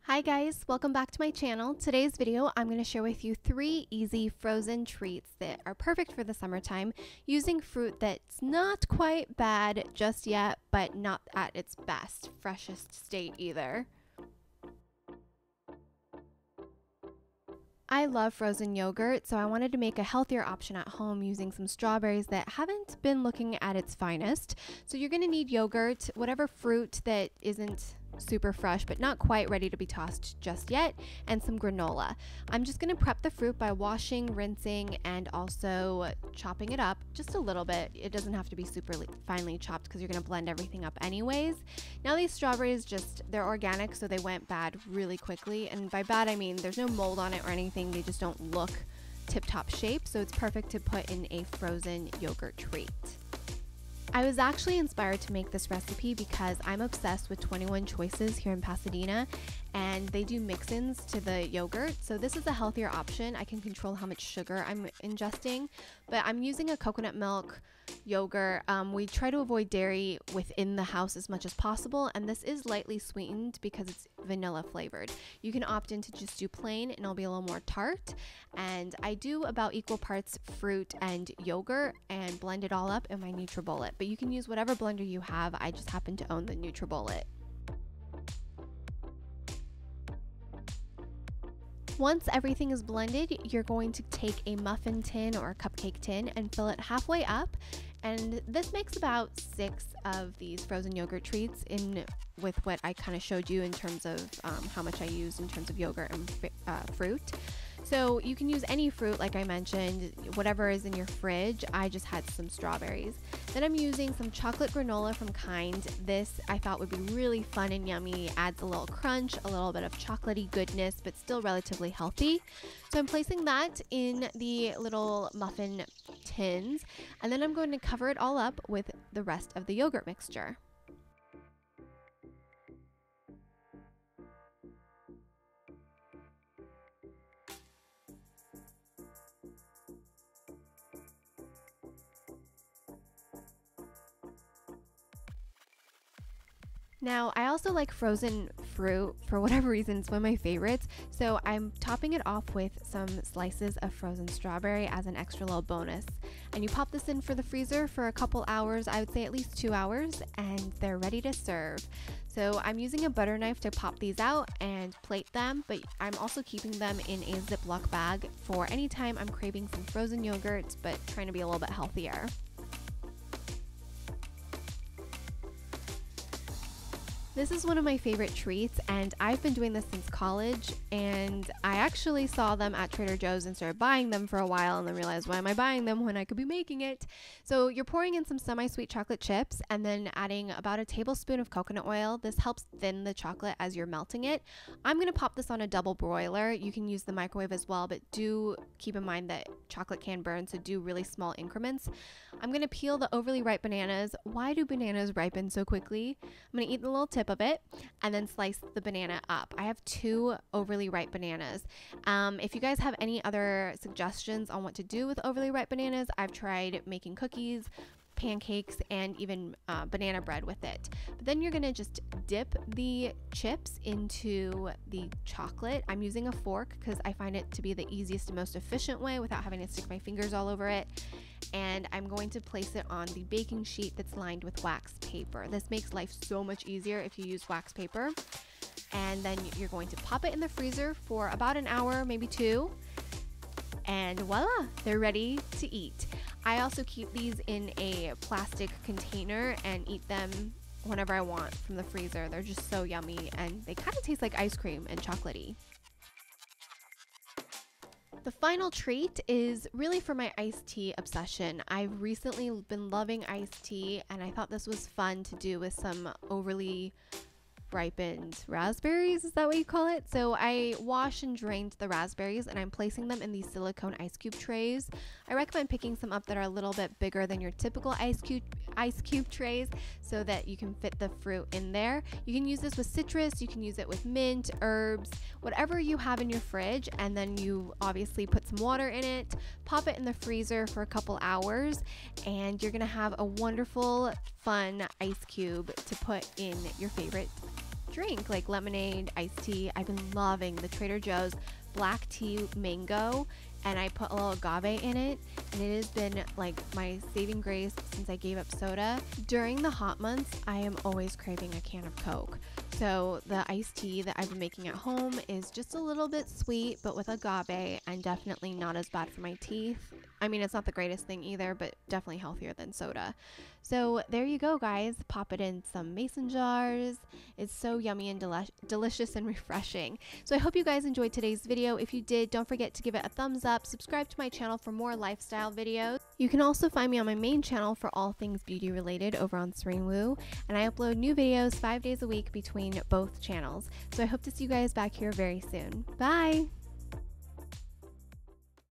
Hi guys, welcome back to my channel. Today's video, I'm going to share with you 3 easy frozen treats that are perfect for the summertime using fruit that's not quite bad just yet, but not at its best, freshest state either. I love frozen yogurt, so I wanted to make a healthier option at home using some strawberries that haven't been looking at its finest. So you're going to need yogurt, whatever fruit that isn't super fresh but not quite ready to be tossed just yet, and some granola. I'm just going to prep the fruit by washing, rinsing, and also chopping it up just a little bit. It doesn't have to be super finely chopped because you're going to blend everything up anyways. Now these strawberries, they're organic, so they went bad really quickly, and by bad I mean there's no mold on it or anything. They just don't look tip-top shape, so it's perfect to put in a frozen yogurt treat. I was actually inspired to make this recipe because I'm obsessed with 21 Choices here in Pasadena, and they do mix-ins to the yogurt, so this is a healthier option. I can control how much sugar I'm ingesting, but I'm using a coconut milk yogurt. We try to avoid dairy within the house as much as possible, and this is lightly sweetened because it's vanilla flavored. You can opt in to just do plain and it'll be a little more tart, and I do about equal parts fruit and yogurt and blend it all up in my NutriBullet, but you can use whatever blender you have. I just happen to own the NutriBullet. Once everything is blended, you're going to take a muffin tin or a cupcake tin and fill it halfway up. And this makes about 6 of these frozen yogurt treats in with what I kind of showed you in terms of how much I use in terms of yogurt and fruit. So you can use any fruit, like I mentioned, whatever is in your fridge. I just had some strawberries. Then I'm using some chocolate granola from Kind. This I thought would be really fun and yummy. Adds a little crunch, a little bit of chocolatey goodness, but still relatively healthy. So I'm placing that in the little muffin tins, and then I'm going to cover it all up with the rest of the yogurt mixture. Now, I also like frozen fruit. For whatever reason, it's one of my favorites. So I'm topping it off with some slices of frozen strawberry as an extra little bonus. And you pop this in for the freezer for a couple hours, I would say at least 2 hours, and they're ready to serve. So I'm using a butter knife to pop these out and plate them, but I'm also keeping them in a Ziploc bag for any time I'm craving some frozen yogurts, but trying to be a little bit healthier. This is one of my favorite treats, and I've been doing this since college, and I actually saw them at Trader Joe's and started buying them for a while and then realized, why am I buying them when I could be making it? So you're pouring in some semi-sweet chocolate chips and then adding about a tablespoon of coconut oil. This helps thin the chocolate as you're melting it. I'm going to pop this on a double broiler. You can use the microwave as well, but do keep in mind that chocolate can burn, so do really small increments. I'm going to peel the overly ripe bananas. Why do bananas ripen so quickly? I'm going to eat the little tip of it and then slice the banana up. I have 2 overly ripe bananas. If you guys have any other suggestions on what to do with overly ripe bananas, I've tried making cookies, pancakes, and even banana bread with it. But then you're gonna just dip the chips into the chocolate. I'm using a fork because I find it to be the easiest and most efficient way without having to stick my fingers all over it. And I'm going to place it on the baking sheet that's lined with wax paper. This makes life so much easier if you use wax paper. And then you're going to pop it in the freezer for about an hour, maybe 2. And voila, they're ready to eat. I also keep these in a plastic container and eat them whenever I want from the freezer. They're just so yummy, and they kind of taste like ice cream and chocolatey. The final treat is really for my iced tea obsession. I've recently been loving iced tea, and I thought this was fun to do with some overly ripened raspberries. Is that what you call it? So I wash and drained the raspberries, and I'm placing them in these silicone ice cube trays. I recommend picking some up that are a little bit bigger than your typical ice cube trays so that you can fit the fruit in there. You can use this with citrus, you can use it with mint, herbs, whatever you have in your fridge, and then you obviously put some water in it, pop it in the freezer for a couple hours, and you're gonna have a wonderful, fun ice cube to put in your favorite drink, like lemonade, iced tea. I've been loving the Trader Joe's black tea mango, and I put a little agave in it, and it has been like my saving grace since I gave up soda. During the hot months, I am always craving a can of Coke. So the iced tea that I've been making at home is just a little bit sweet, but with agave, and definitely not as bad for my teeth. I mean, it's not the greatest thing either, but definitely healthier than soda. So there you go, guys. Pop it in some mason jars. It's so yummy and delicious and refreshing. So I hope you guys enjoyed today's video. If you did, don't forget to give it a thumbs up. Subscribe to my channel for more lifestyle videos. You can also find me on my main channel for all things beauty related over on sereinwu, and I upload new videos 5 days a week between both channels. So I hope to see you guys back here very soon. Bye!